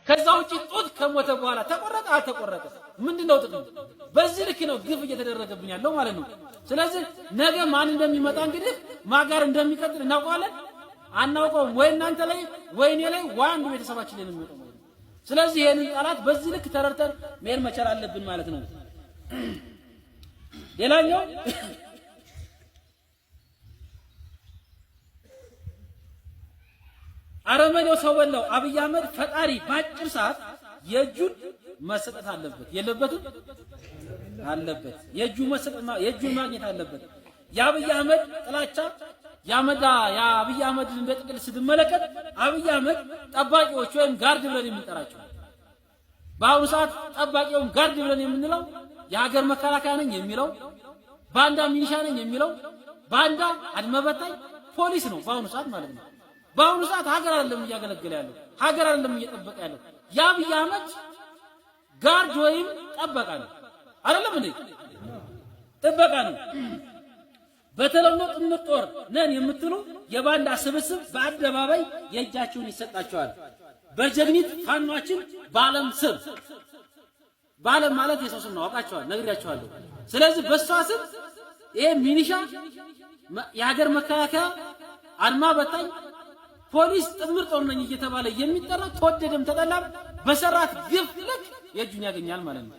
ከዛ ውጪ ጡት ከሞተ በኋላ ተቆረጠ አልተቆረጠ ምንድነው ጥቅም? በዚህ ልክ ነው ግፍ እየተደረገብን ያለው ማለት ነው። ስለዚህ ነገ ማን እንደሚመጣ እንግዲህ ማጋር እንደሚቀጥል እናውቀዋለን አናውቀውም? ወይ እናንተ ላይ ወይ እኔ ላይ ወይ አንዱ ቤተሰባችን ላይ ነው የሚመጣው ማለት ነው። ስለዚህ ይሄንን ቃላት በዚህ ልክ ተረድተን መሄድ መቻል አለብን ማለት ነው። ሌላኛው አረመኔው ሰው በላው አብይ አህመድ ፈጣሪ ባጭር ሰዓት የእጁን መሰጠት አለበት የለበትም? አለበት። የእጁን ማግኘት አለበት። የአብይ አህመድ ጥላቻ የአብይ አህመድ እንደ ጥቅል ስትመለከት አብይ አህመድ ጠባቂዎች ወይም ጋርድ ብለን የምንጠራቸው በአሁኑ ሰዓት ጠባቂውን ጋርድ ብለን የምንለው የሀገር መከላከያ ነኝ የሚለው ባንዳ ሚኒሻ ነኝ የሚለው ባንዳ አድማ በታኝ ፖሊስ ነው በአሁኑ ሰዓት ማለት ነው። በአሁኑ ሰዓት ሀገር አይደለም እያገለገለ ያለው ሀገር አይደለም እየጠበቀ ያለው የአብይ አህመድ ጋርድ ወይም ጠበቃ ነው አይደለም እንዴ? ጥበቃ ነው። በተለምዶ ጥምር ጦር ነን የምትሉ የባንዳ ስብስብ በአደባባይ የእጃቸውን ይሰጣቸዋል። በጀግኒት ፋኗችን በዓለም ስም በዓለም ማለት የሰው ስም ነው አውቃቸዋል ነግሬያቸዋለሁ። ስለዚህ በሷ ስም ይሄ ሚኒሻ የሀገር መከላከያ አድማ በታኝ ፖሊስ ጥምር ጦር ነኝ እየተባለ የሚጠራ ተወደደም ተጠላም በሰራት ግፍ ልክ የእጁን ያገኛል ማለት ነው።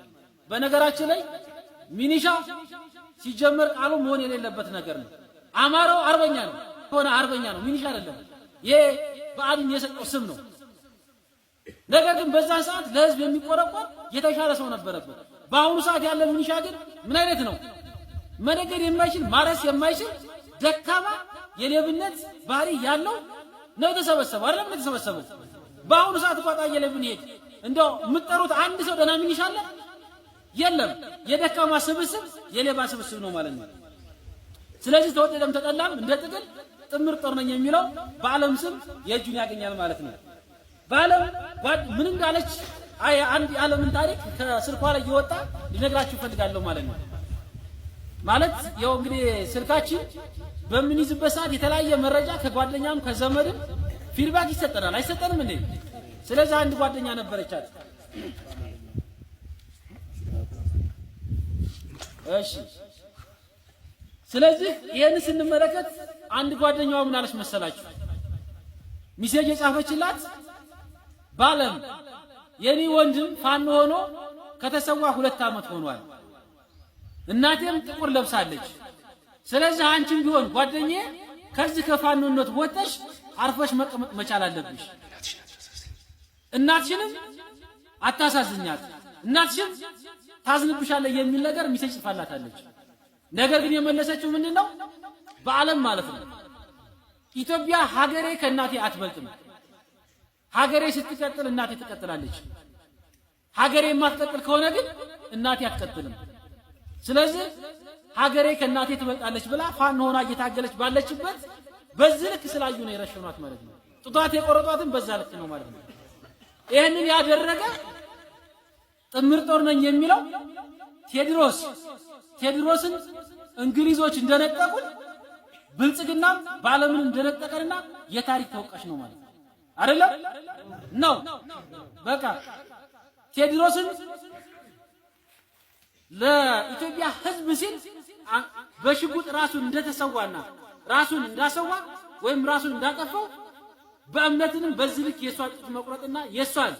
በነገራችን ላይ ሚኒሻ ሲጀመር ቃሉ መሆን የሌለበት ነገር ነው። አማራው አርበኛ ነው ሆነ አርበኛ ነው ሚኒሻ አይደለም። ይሄ በአድን የሰጠው ስም ነው። ነገር ግን በዛ ሰዓት ለህዝብ የሚቆረቆር የተሻለ ሰው ነበረበት። በአሁኑ ሰዓት ያለ ሚኒሻ ግን ምን አይነት ነው? መነገድ የማይችል ማረስ የማይችል ደካማ የሌብነት ባህሪ ያለው ነው የተሰበሰበው አይደለም የተሰበሰበው። በአሁኑ ሰዓት ቋጣዬ ላይ ብንሄድ እንደው የምትጠሩት አንድ ሰው ደህና ሚኒሻ አለ? የለም። የደካማ ስብስብ የሌባ ስብስብ ነው ማለት ነው። ስለዚህ ተወደደም ተጠላም እንደ ጥቅል ጥምር ጦር ነኝ የሚለው በዓለም ስም የእጁን ያገኛል ማለት ነው። በዓለም ምን እንዳለች አንድ የዓለምን ታሪክ ከስልኳ ላይ እየወጣ ሊነግራችሁ እፈልጋለሁ ማለት ነው። ማለት ያው እንግዲህ ስልካችን በምንይዝበት ሰዓት የተለያየ መረጃ ከጓደኛም ከዘመድም ፊድባክ ይሰጠናል አይሰጠንም እንዴ? ስለዚህ አንድ ጓደኛ ነበረቻት። እሺ ስለዚህ ይሄን ስንመለከት አንድ ጓደኛዋ ምን አለች መሰላችሁ? ሚሴጅ የጻፈችላት ባለም የኔ ወንድም ፋኖ ሆኖ ከተሰዋ 2 ዓመት ሆኗል። እናቴም ጥቁር ለብሳለች። ስለዚህ አንቺም ቢሆን ጓደኛዬ ከዚህ ከፋኖነት ወጥተሽ አርፈሽ መቀመጥ መቻል አለብሽ። እናትሽንም አታሳዝኛት፣ እናትሽም ታዝንብሻለች የሚል ነገር ሚሴጅ ጽፋላታለች። ነገር ግን የመለሰችው ምንድነው? በዓለም ማለት ነው ኢትዮጵያ ሀገሬ ከእናቴ አትበልጥም። ሀገሬ ስትቀጥል እናቴ ትቀጥላለች። ሀገሬ የማትቀጥል ከሆነ ግን እናቴ አትቀጥልም። ስለዚህ ሀገሬ ከእናቴ ትበልጣለች ብላ ፋኖ ሆና እየታገለች ባለችበት በዚህ ልክ ስላዩ ነው የረሸኗት ማለት ነው። ጡቷት የቆረጧትን በዛ ልክ ነው ማለት ነው። ይሄንን ያደረገ ጥምር ጦር ነኝ የሚለው ቴዎድሮስን እንግሊዞች እንደነጠቁን ብልጽግና ባለምን እንደነጠቀንና የታሪክ ተወቃሽ ነው ማለት አይደለም ነው። በቃ ቴዎድሮስን ለኢትዮጵያ ሕዝብ ሲል በሽጉጥ ራሱን እንደተሰዋና ራሱን እንዳሰዋ ወይም ራሱን እንዳጠፋው በእምነትንም በዚህ ልክ የሷን መቁረጥና የሷን